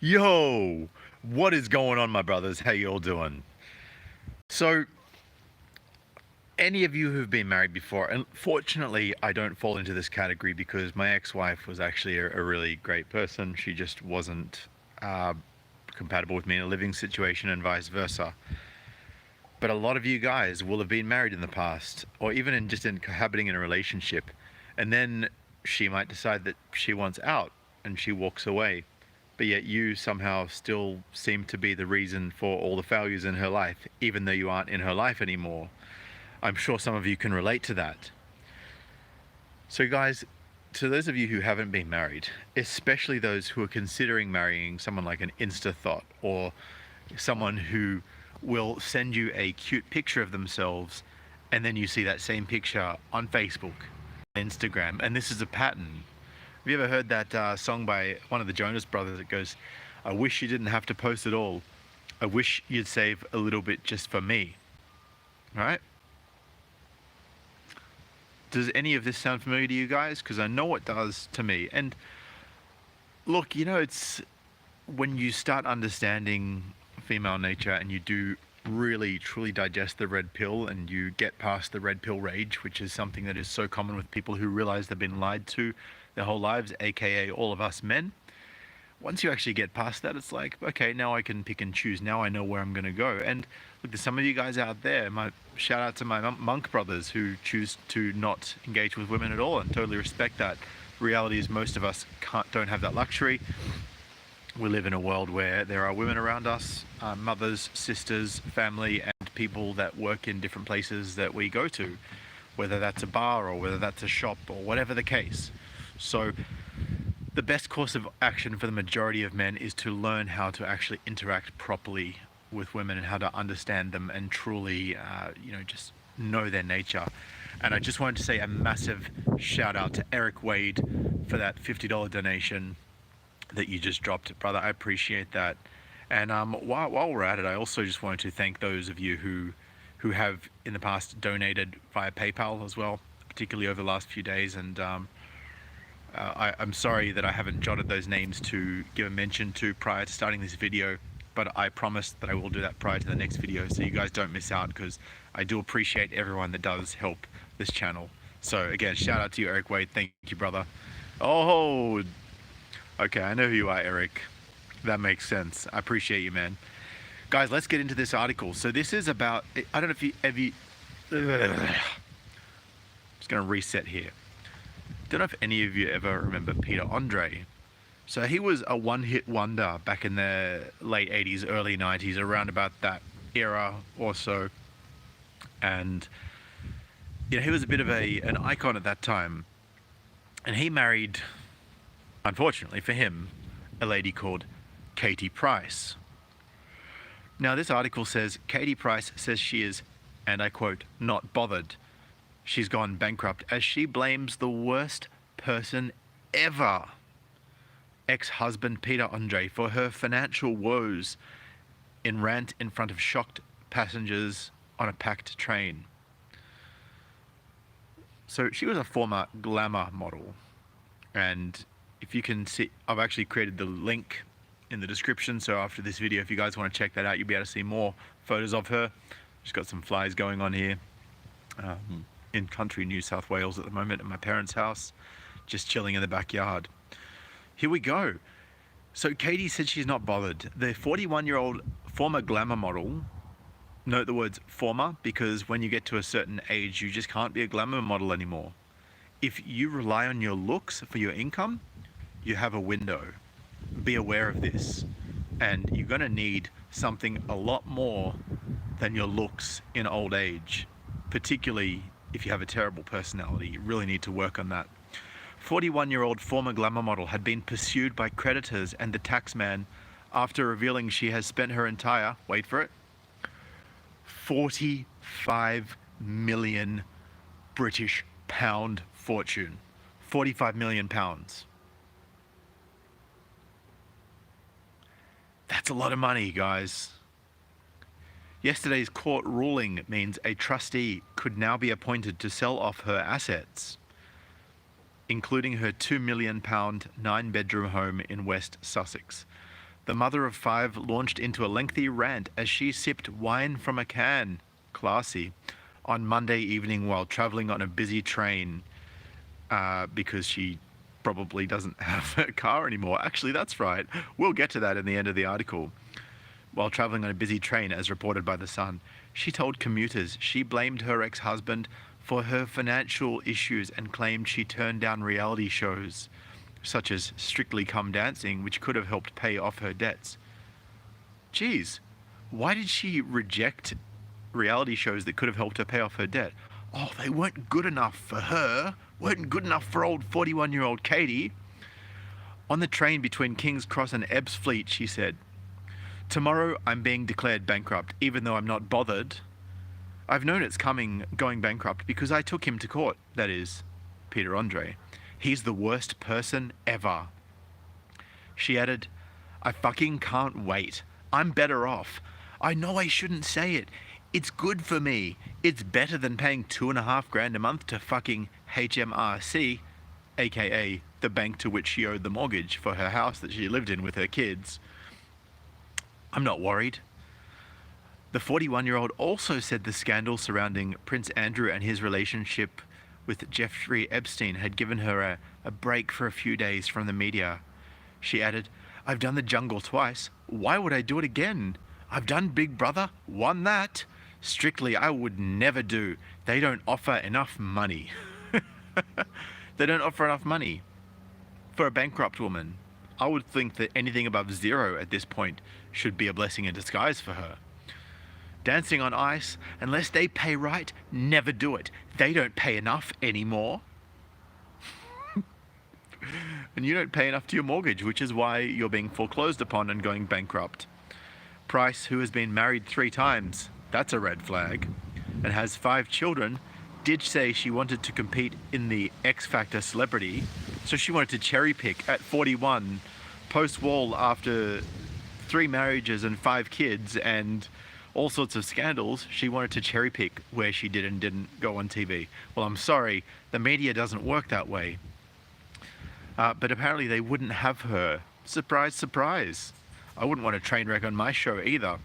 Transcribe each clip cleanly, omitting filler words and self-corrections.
Yo, what is going on, my brothers? How you all doing? So, any of you who've been married before, and fortunately, I don't fall into this category because my ex-wife was actually a really great person. She just wasn't uh, compatible with me in a living situation, and vice versa. But a lot of you guys will have been married in the past, or even in cohabiting in a relationship, and then she might decide that she wants out, and she walks away. But yet you somehow still seem to be the reason for all the failures in her life, even though you aren't in her life anymore. I'm sure some of you can relate to that. So guys, to those of you who haven't been married, especially those who are considering marrying someone like an Insta-thought, or someone who will send you a cute picture of themselves and then you see that same picture on Facebook, Instagram, and this is a pattern. Have you ever heard that song by one of the Jonas Brothers that goes, "I wish you didn't have to post it all. I wish you'd save a little bit just for me." Right? Does any of this sound familiar to you guys? Because I know it does to me. And look, it's when you start understanding female nature and you do really truly digest the red pill and you get past the red pill rage, which is something that is so common with people who realize they've been lied to their whole lives, aka all of us men. Once you actually get past that, it's like, okay, now I can pick and choose. Now I know where I'm going to go. And look, there's some of you guys out there, my shout out to my monk brothers who choose to not engage with women at all, and totally respect that. The reality is most of us don't have that luxury. We live in a world where there are women around us, mothers, sisters, family, and people that work in different places that we go to, whether that's a bar or whether that's a shop or whatever the case. So the best course of action for the majority of men is to learn how to actually interact properly with women and how to understand them and truly, just know their nature. And I just wanted to say a massive shout out to Eric Wade for that $50 donation that you just dropped, brother. I appreciate that. And while we're at it, I also just wanted to thank those of you who have in the past donated via PayPal as well, particularly over the last few days. And I'm sorry that I haven't jotted those names to give a mention to prior to starting this video, but I promise that I will do that prior to the next video so you guys don't miss out, because I do appreciate everyone that does help this channel. So again, shout out to you, Eric Wade. Thank you, brother. Oh, okay, I know who you are, Eric. That makes sense. I appreciate you, man. Guys, let's get into this article. So this is about, I don't know if you just gonna reset here. Don't know if any of you ever remember Peter Andre. So he was a one-hit wonder back in the late 80s, early 90s, around about that era or so. And he was a bit of an icon at that time. And he married, unfortunately for him, a lady called Katie Price. Now this article says, Katie Price says she is, and I quote, "not bothered. She's gone bankrupt as she blames the worst person ever, ex-husband Peter Andre, for her financial woes in rant in front of shocked passengers on a packed train." So she was a former glamour model. And if you can see, I've actually created the link in the description. So after this video, if you guys want to check that out, you'll be able to see more photos of her. She's got some flies going on here. In country New South Wales at the moment at my parents' house, just chilling in the backyard. Here we go. So Katie said she's not bothered. The 41-year-old former glamour model, note the words former, because when you get to a certain age, you just can't be a glamour model anymore. If you rely on your looks for your income, you have a window. Be aware of this. And you're gonna need something a lot more than your looks in old age, particularly if you have a terrible personality. You really need to work on that. 41-year-old former glamour model had been pursued by creditors and the taxman after revealing she has spent her entire, wait for it, 45 million British pound fortune. 45 million pounds. That's a lot of money, guys. Yesterday's court ruling means a trustee could now be appointed to sell off her assets, including her £2 million 9-bedroom home in West Sussex. The mother of 5 launched into a lengthy rant as she sipped wine from a can, classy, on Monday evening while traveling on a busy train, because she probably doesn't have a car anymore. Actually, that's right. We'll get to that in the end of the article. While traveling on a busy train, as reported by The Sun, she told commuters she blamed her ex-husband for her financial issues and claimed she turned down reality shows, such as Strictly Come Dancing, which could have helped pay off her debts. Geez, why did she reject reality shows that could have helped her pay off her debt? Oh, they weren't good enough for her. Weren't good enough for old 41-year-old Katie. On the train between King's Cross and Ebbsfleet, she said, "Tomorrow I'm being declared bankrupt, even though I'm not bothered. I've known it's coming, going bankrupt, because I took him to court," that is, Peter Andre. "He's the worst person ever." She added, "I fucking can't wait. I'm better off. I know I shouldn't say it. It's good for me. It's better than paying $2,500 a month to fucking HMRC, aka the bank to which she owed the mortgage for her house that she lived in with her kids. I'm not worried." The 41-year-old also said the scandal surrounding Prince Andrew and his relationship with Jeffrey Epstein had given her a break for a few days from the media. She added, "I've done the jungle twice. Why would I do it again? I've done Big Brother, won that. Strictly, I would never do. They don't offer enough money." They don't offer enough money for a bankrupt woman. I would think that anything above 0 at this point should be a blessing in disguise for her. Dancing on ice, unless they pay right, never do it. They don't pay enough anymore. And you don't pay enough to your mortgage, which is why you're being foreclosed upon and going bankrupt. Price, who has been married 3 times, that's a red flag, and has 5 children, did say she wanted to compete in the X Factor celebrity, so she wanted to cherry pick at 41, post-wall after 3 marriages and 5 kids and all sorts of scandals. She wanted to cherry pick where she did and didn't go on TV. Well, I'm sorry, the media doesn't work that way. But apparently they wouldn't have her. Surprise, surprise. I wouldn't want a train wreck on my show either.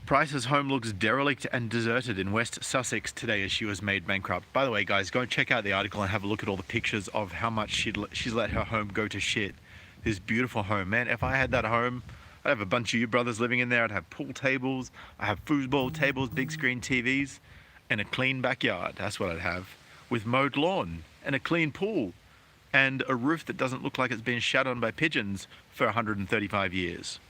Price's home looks derelict and deserted in West Sussex today as she was made bankrupt. By the way, guys, go and check out the article and have a look at all the pictures of how much she's let her home go to shit. This beautiful home. Man, if I had that home, I'd have a bunch of you brothers living in there. I'd have pool tables, I have foosball tables, big screen TVs, and a clean backyard. That's what I'd have. With mowed lawn and a clean pool and a roof that doesn't look like it's been shat on by pigeons for 135 years.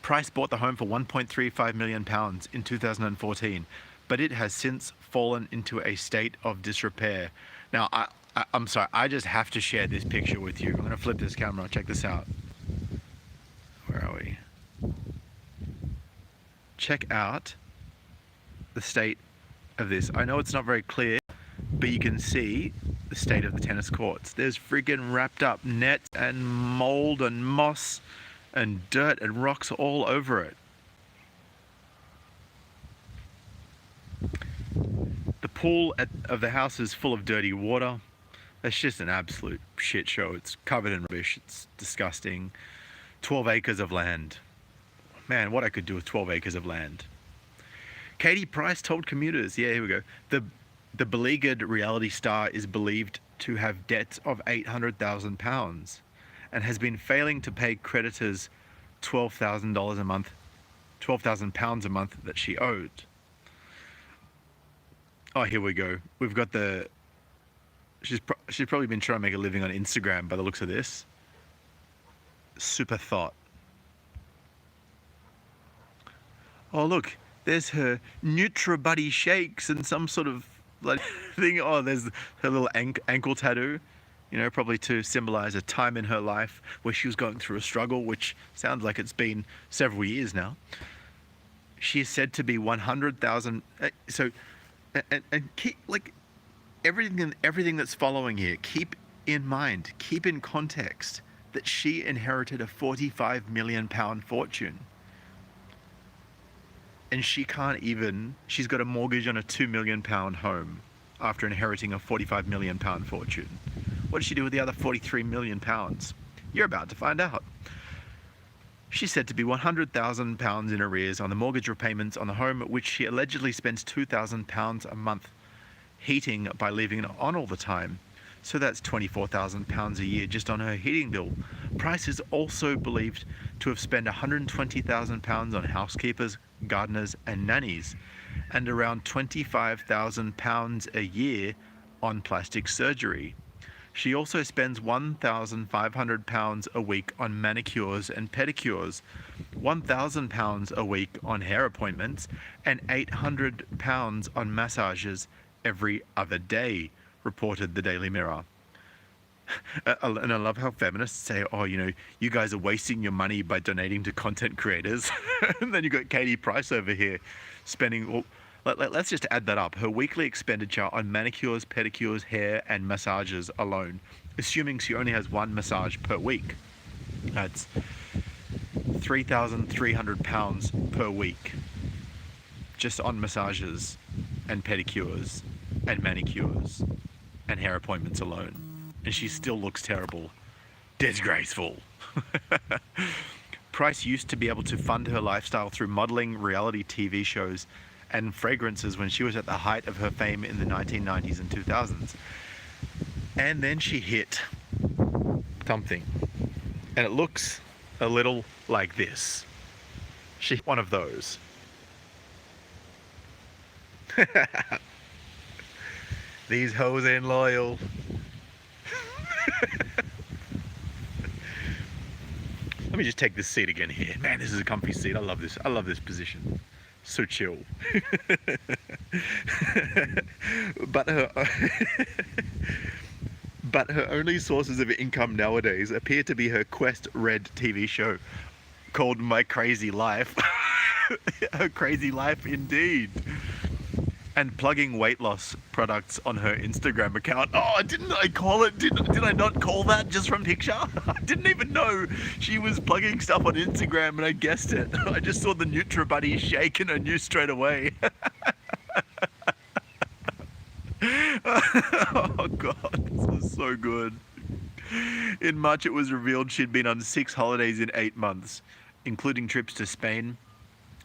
Price bought the home for £1.35 million in 2014, but it has since fallen into a state of disrepair. Now, I'm sorry, I just have to share this picture with you. I'm going to flip this camera. Check this out. Where are we? Check out the state of this. I know it's not very clear, but you can see the state of the tennis courts. There's friggin' wrapped up nets and mold and moss and dirt and rocks all over it. The pool of the house is full of dirty water. It's just an absolute shit show. It's covered in rubbish. It's disgusting. 12 acres of land. Man, what I could do with 12 acres of land. Katie Price told commuters, yeah, here we go. The beleaguered reality star is believed to have debts of £800,000 and has been failing to pay creditors £12,000 a month, £12,000 a month that she owed. Oh, here we go. We've got the... She's probably been trying to make a living on Instagram by the looks of this. Super thought. Oh, look. There's her NutraBuddy shakes and some sort of like thing. Oh, there's her little ankle tattoo. You know, probably to symbolize a time in her life where she was going through a struggle, which sounds like it's been several years now. She is said to be 100,000. So, and keep like everything that's following here. Keep in mind, keep in context that she inherited a £45 million fortune. And she can't even, she's got a mortgage on a £2 million home after inheriting a £45 million fortune. What does she do with the other £43 million? You're about to find out. She's said to be £100,000 in arrears on the mortgage repayments on the home, which she allegedly spends £2,000 a month heating by leaving it on all the time. So that's £24,000 a year just on her heating bill. Price is also believed to have spent £120,000 on housekeepers, gardeners and nannies, and around £25,000 a year on plastic surgery. She also spends £1,500 a week on manicures and pedicures, £1,000 a week on hair appointments, and £800 on massages every other day, reported the Daily Mirror. And I love how feminists say, oh, you know, you guys are wasting your money by donating to content creators. And then you've got Katie Price over here spending, well, let's just add that up. Her weekly expenditure on manicures, pedicures, hair, and massages alone, assuming she only has one massage per week, that's £3,300 per week just on massages and pedicures and manicures and hair appointments alone. And she still looks terrible. Disgraceful. Price used to be able to fund her lifestyle through modeling, reality TV shows, and fragrances when she was at the height of her fame in the 1990s and 2000s. And then she hit something. And it looks a little like this. She hit one of those. These hoes ain't loyal. Let me just take this seat again here. Man, this is a comfy seat. I love this. I love this position. So chill. But her only sources of income nowadays appear to be her Quest Red TV show called My Crazy Life. Her crazy life indeed. And plugging weight loss products on her Instagram account. Oh, didn't I call it? Did I not call that just from picture? I didn't even know she was plugging stuff on Instagram and I guessed it. I just saw the Nutra Buddy shake and I knew straight away. Oh God, this was so good. In March, it was revealed she'd been on 6 holidays in 8 months, including trips to Spain,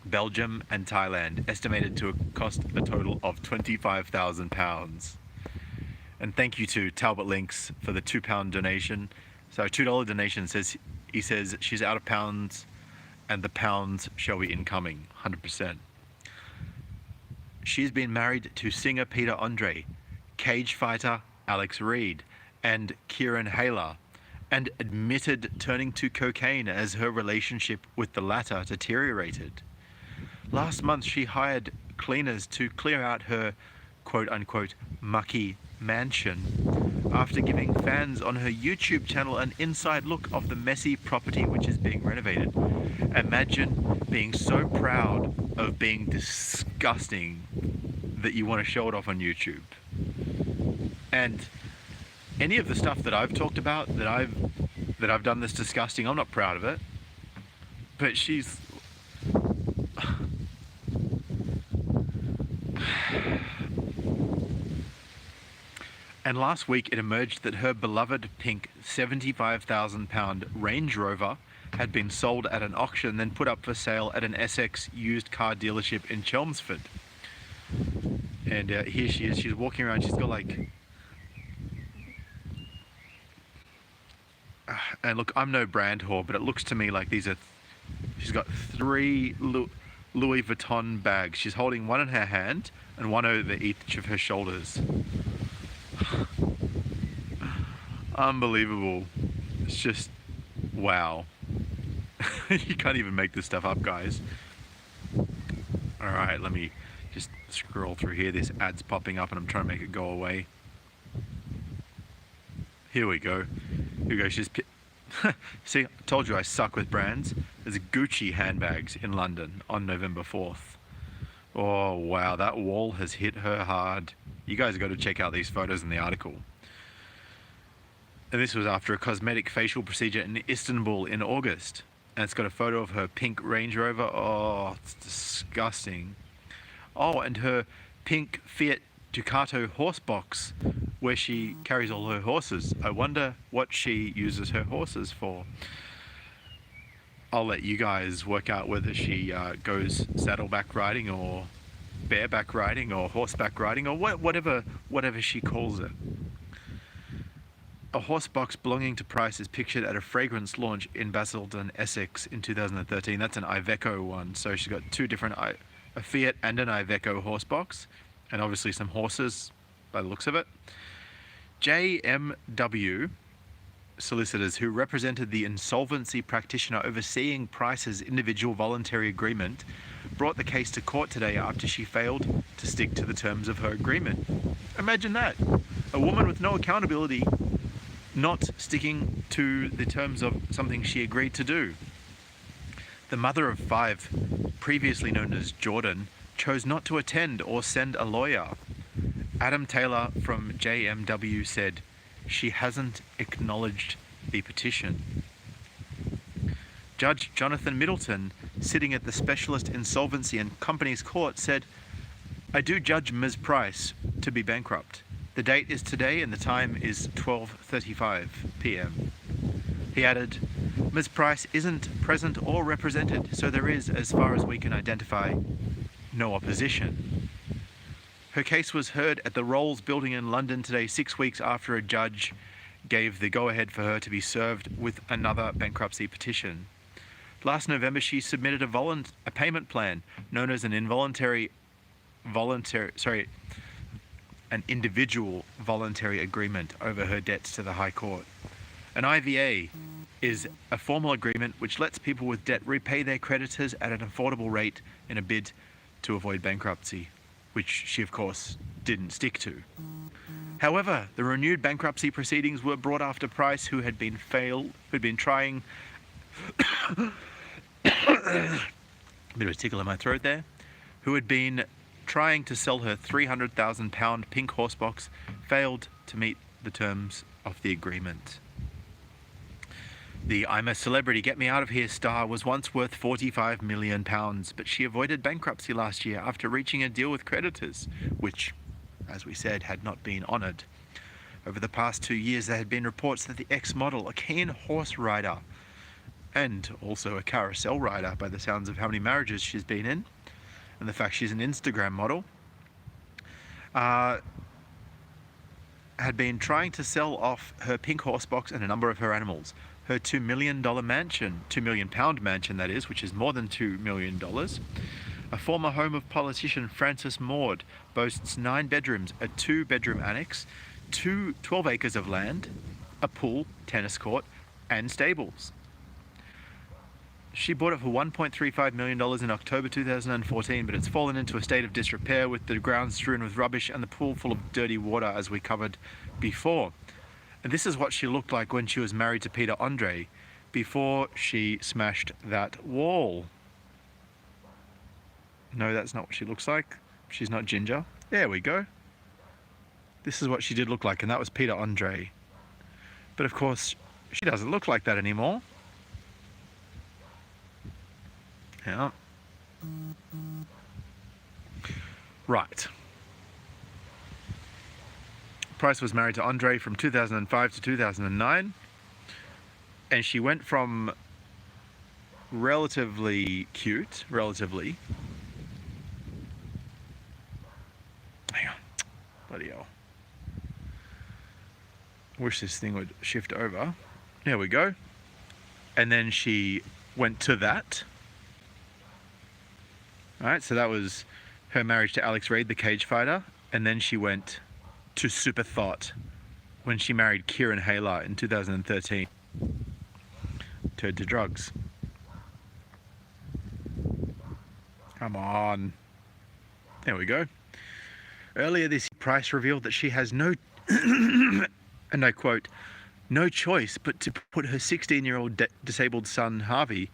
Belgium and Thailand, estimated to cost a total of £25,000. And thank you to Talbot Links for the £2 donation. So $2 donation says, he says she's out of pounds and the pounds shall be incoming, 100%. She's been married to singer Peter Andre, cage fighter Alex Reid, and Kieran Hayler, and admitted turning to cocaine as her relationship with the latter deteriorated. Last month, she hired cleaners to clear out her quote-unquote mucky mansion after giving fans on her YouTube channel an inside look of the messy property which is being renovated. Imagine being so proud of being disgusting that you want to show it off on YouTube. And any of the stuff that I've talked about, that I've done that's disgusting, I'm not proud of it. But she's... And last week it emerged that her beloved pink £75,000 Range Rover had been sold at an auction, then put up for sale at an Essex used car dealership in Chelmsford. And here she is, she's walking around, she's got like... And look, I'm no brand whore, but it looks to me like these are... She's got 3 Louis Vuitton bags. She's holding one in her hand and one over each of her shoulders. Unbelievable. It's just... wow. You can't even make this stuff up, guys. Alright, let me just scroll through here. This ad's popping up and I'm trying to make it go away. Here we go. Here we go. She's... See, I told you I suck with brands. There's Gucci handbags in London on November 4th. Oh, wow. That wall has hit her hard. You guys have got to check out these photos in the article. And this was after a cosmetic facial procedure in Istanbul in August. And it's got a photo of her pink Range Rover. Oh, it's disgusting. Oh, and her pink Fiat Ducato horse box where she carries all her horses. I wonder what she uses her horses for. I'll let you guys work out whether she goes saddleback riding or bareback riding or horseback riding or whatever she calls it. A horse box belonging to Price is pictured at a fragrance launch in Basildon, Essex in 2013. That's an Iveco one. So she's got two different, a Fiat and an Iveco horse box, and obviously some horses by the looks of it. JMW solicitors who represented the insolvency practitioner overseeing Price's individual voluntary agreement brought the case to court today after she failed to stick to the terms of her agreement. Imagine that. A woman with no accountability not sticking to the terms of something she agreed to do. The mother of 5, previously known as Jordan, chose not to attend or send a lawyer. Adam Taylor from JMW said, "She hasn't acknowledged the petition." Judge Jonathan Middleton, sitting at the Specialist Insolvency and Companies Court, said, "I do judge Ms. Price to be bankrupt. The date is today and the time is 12:35 p.m. He added, "Ms. Price isn't present or represented, so there is, as far as we can identify, no opposition." Her case was heard at the Rolls building in London today, 6 weeks after a judge gave the go-ahead for her to be served with another bankruptcy petition. Last November, she submitted a payment plan known as an an individual voluntary agreement over her debts to the High Court. An IVA is a formal agreement which lets people with debt repay their creditors at an affordable rate in a bid to avoid bankruptcy, which she of course didn't stick to. However, the renewed bankruptcy proceedings were brought after Price, who'd been trying a bit of a tickle in my throat there, who had been trying to sell her £300,000 pink horse box, failed to meet the terms of the agreement. The "I'm a celebrity, get me out of here" star was once worth £45 million, but she avoided bankruptcy last year after reaching a deal with creditors, which, as we said, had not been honoured. Over the past 2 years, there had been reports that the ex-model, a keen horse rider, and also a carousel rider by the sounds of how many marriages she's been in, and the fact she's an Instagram model, had been trying to sell off her pink horse box and a number of her animals. Her £2 million mansion, £2 million mansion that is, which is more than $2 million, a former home of politician Francis Maud, boasts 9 bedrooms, a 2-bedroom annex, 12 acres of land, a pool, tennis court, and stables. She bought it for $1.35 million in October 2014, but it's fallen into a state of disrepair with the ground strewn with rubbish and the pool full of dirty water, as we covered before. And this is what she looked like when she was married to Peter Andre, before she smashed that wall. No, that's not what she looks like. She's not ginger. There we go. This is what she did look like, and that was Peter Andre. But of course, she doesn't look like that anymore. Yeah. Right. Price was married to Andre from 2005 to 2009, and she went from relatively cute, hang on, bloody hell. Wish this thing would shift over. There we go. And then she went to that. Alright, so that was her marriage to Alex Reid, the cage fighter, and then she went to Super Thought when she married Kieran Hayler in 2013. Turned to drugs. Come on. There we go. Earlier this year, Price revealed that she has no, and I quote, "no choice but to put her 16-year-old disabled son, Harvey,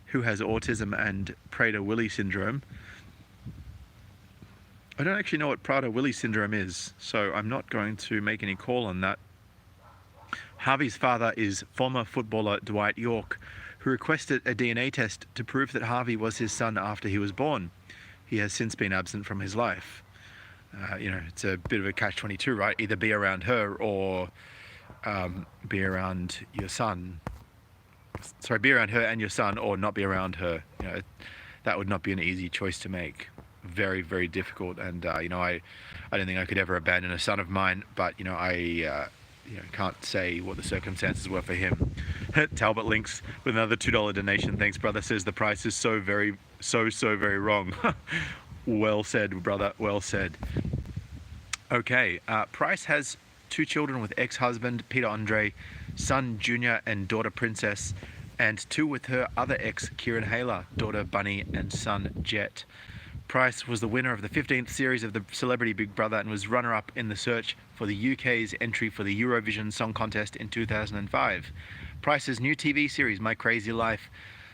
who has autism and Prader-Willi syndrome." I don't actually know what Prader-Willi syndrome is, so I'm not going to make any call on that. Harvey's father is former footballer Dwight York, who requested a DNA test to prove that Harvey was his son after he was born. He has since been absent from his life. It's a bit of a catch-22, right? Either be around her or be around your son. Sorry, be around her and your son, or not be around her. That would not be an easy choice to make. Very, very difficult. And I don't think I could ever abandon a son of mine. But I can't say what the circumstances were for him. Talbot Links with another $2 donation. Thanks, brother. Says the price is so very wrong. Well said, brother. Well said. Okay. Price has 2 children with ex-husband Peter Andre, son Junior and daughter Princess, and 2 with her other ex Kieran Hayler, daughter Bunny and son Jet. Price was the winner of the 15th series of the Celebrity Big Brother and was runner-up in the search for the UK's entry for the Eurovision Song Contest in 2005. Price's new TV series, My Crazy Life,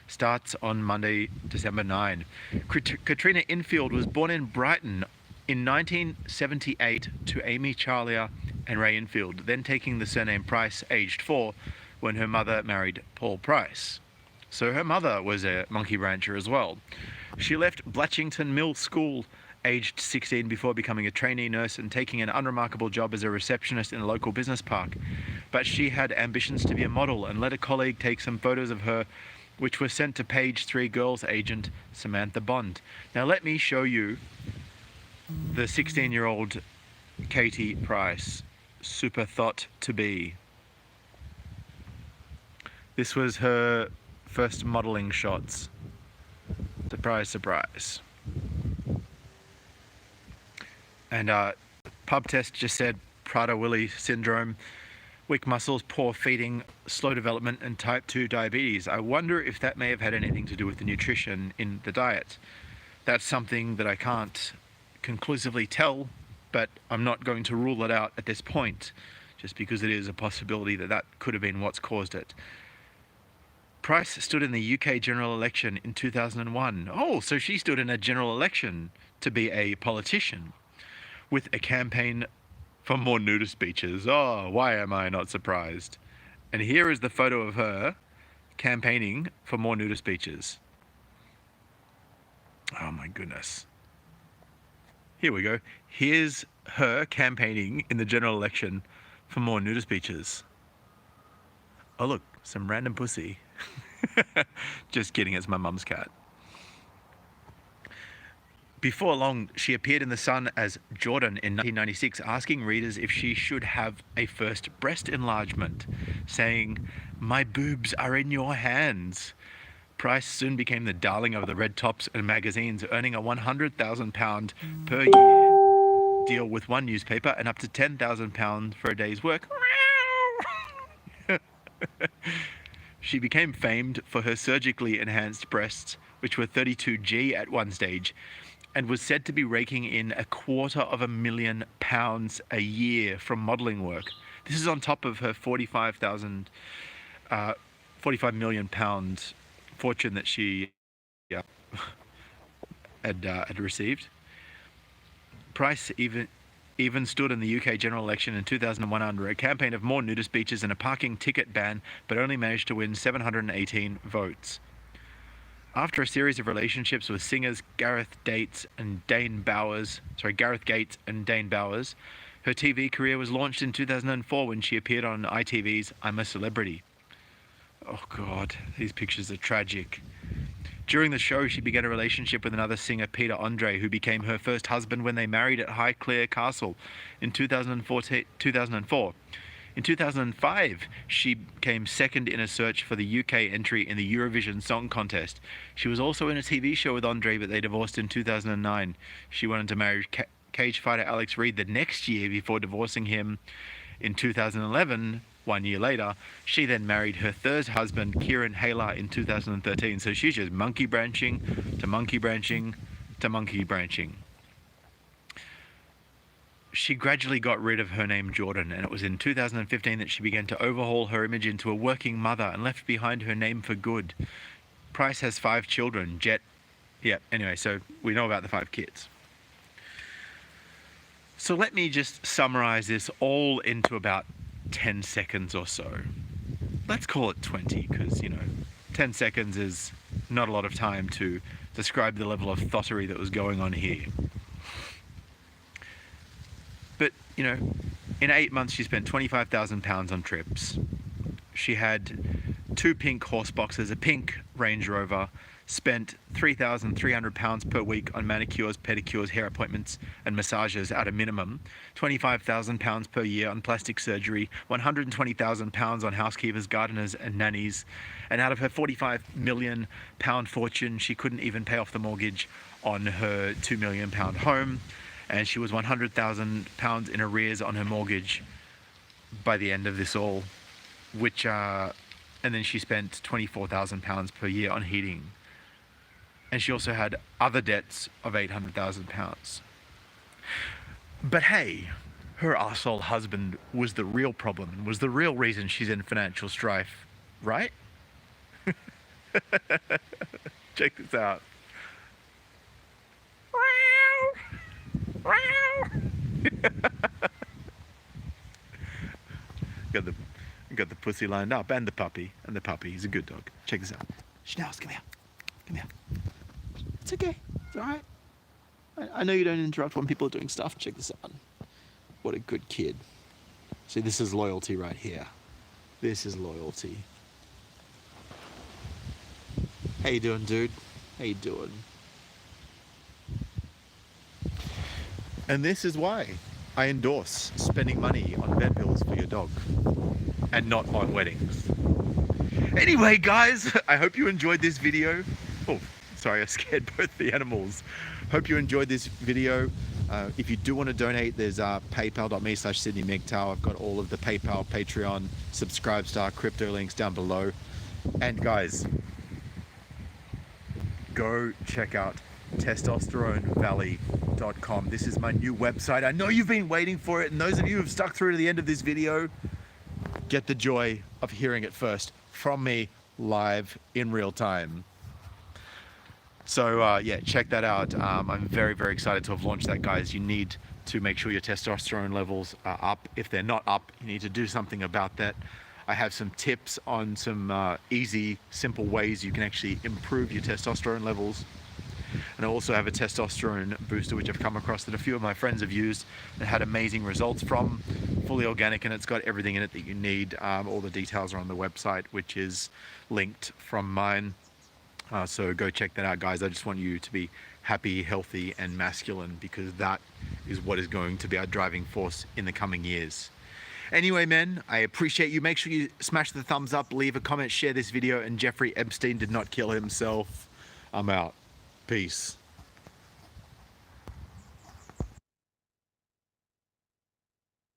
starts on Monday, December 9. Katrina Infield was born in Brighton in 1978 to Amy Charlia and Ray Infield, then taking the surname Price, aged 4, when her mother married Paul Price. So her mother was a monkey rancher as well. She left Blatchington Mill School aged 16 before becoming a trainee nurse and taking an unremarkable job as a receptionist in a local business park. But she had ambitions to be a model and let a colleague take some photos of her, which were sent to Page 3 Girls agent Samantha Bond. Now let me show you the 16-year-old Katie Price, super thought to be. This was her first modeling shots. Surprise, surprise. And pub test just said Prader-Willi syndrome, weak muscles, poor feeding, slow development, and type 2 diabetes. I wonder if that may have had anything to do with the nutrition in the diet. That's something that I can't conclusively tell, but I'm not going to rule it out at this point, just because it is a possibility that that could have been what's caused it. Price stood in the UK general election in 2001. Oh, so she stood in a general election to be a politician with a campaign for more nudist beaches. Oh, why am I not surprised? And here is the photo of her campaigning for more nudist beaches. Oh my goodness. Here we go. Here's her campaigning in the general election for more nudist beaches. Oh look, some random pussy. Just kidding, it's my mum's cat. Before long, she appeared in The Sun as Jordan in 1996, asking readers if she should have a first breast enlargement, saying, "My boobs are in your hands." Price soon became the darling of the red tops and magazines, earning a £100,000 per year deal with one newspaper and up to £10,000 for a day's work. She became famed for her surgically enhanced breasts, which were 32G at one stage, and was said to be raking in £250,000 a year from modelling work. This is on top of her £45 million fortune that she had received. Price even stood in the UK general election in 2001 under a campaign of more nudist beaches and a parking ticket ban, but only managed to win 718 votes. After a series of relationships with singers Gareth Gates and Dane Bowers, her TV career was launched in 2004 when she appeared on ITV's I'm a Celebrity. Oh God, these pictures are tragic. During the show, she began a relationship with another singer, Peter Andre, who became her first husband when they married at Highclere Castle in 2004. In 2005, she came second in a search for the UK entry in the Eurovision Song Contest. She was also in a TV show with Andre, but they divorced in 2009. She went on to marry cage fighter Alex Reid the next year before divorcing him in 2011. 1 year later, she then married her third husband, Kieran Hayler, in 2013. So she's just monkey branching to monkey branching to monkey branching. She gradually got rid of her name Jordan, and it was in 2015 that she began to overhaul her image into a working mother and left behind her name for good. Price has 5 children. Anyway, so we know about the 5 kids. So let me just summarize this all into about 10 seconds or so. Let's call it 20, because 10 seconds is not a lot of time to describe the level of thottery that was going on here. you know, in 8 months she spent £25,000 on trips. She had 2 pink horse boxes, a pink Range Rover, spent £3,300 per week on manicures, pedicures, hair appointments and massages at a minimum, £25,000 per year on plastic surgery, £120,000 on housekeepers, gardeners and nannies, and out of her £45 million fortune, she couldn't even pay off the mortgage on her £2 million home, and she was £100,000 in arrears on her mortgage by the end of this all, which and then she spent £24,000 per year on heating. And she also had other debts of £800,000. But hey, her arsehole husband was the real problem, was the real reason she's in financial strife, right? Check this out. Got the pussy lined up and the puppy. He's a good dog. Check this out. Schnauz, come here. Come here. It's okay. It's alright. I know you don't interrupt when people are doing stuff. Check this out. What a good kid. See, this is loyalty right here. This is loyalty. How you doing, dude? How you doing? And this is why I endorse spending money on vet bills for your dog and not on weddings. Anyway, guys, I hope you enjoyed this video. Oh, sorry, I scared both the animals. Hope you enjoyed this video. If you do want to donate, there's paypal.me/SydneyMGTOW. I've got all of the PayPal, Patreon, Subscribestar, crypto links down below. And guys, go check out testosteronevalley.com. This is my new website. I know you've been waiting for it, and those of you who've stuck through to the end of this video, get the joy of hearing it first from me live in real time. So yeah, check that out. I'm very, very excited to have launched that, guys. You need to make sure your testosterone levels are up. If they're not up, you need to do something about that. I have some tips on some easy, simple ways you can actually improve your testosterone levels. And I also have a testosterone booster, which I've come across that a few of my friends have used and had amazing results from. Fully organic, and it's got everything in it that you need. All the details are on the website, which is linked from mine. So go check that out, guys. I just want you to be happy, healthy, and masculine, because that is what is going to be our driving force in the coming years. Anyway, men, I appreciate you. Make sure you smash the thumbs up, leave a comment, share this video, and Jeffrey Epstein did not kill himself. I'm out. Peace.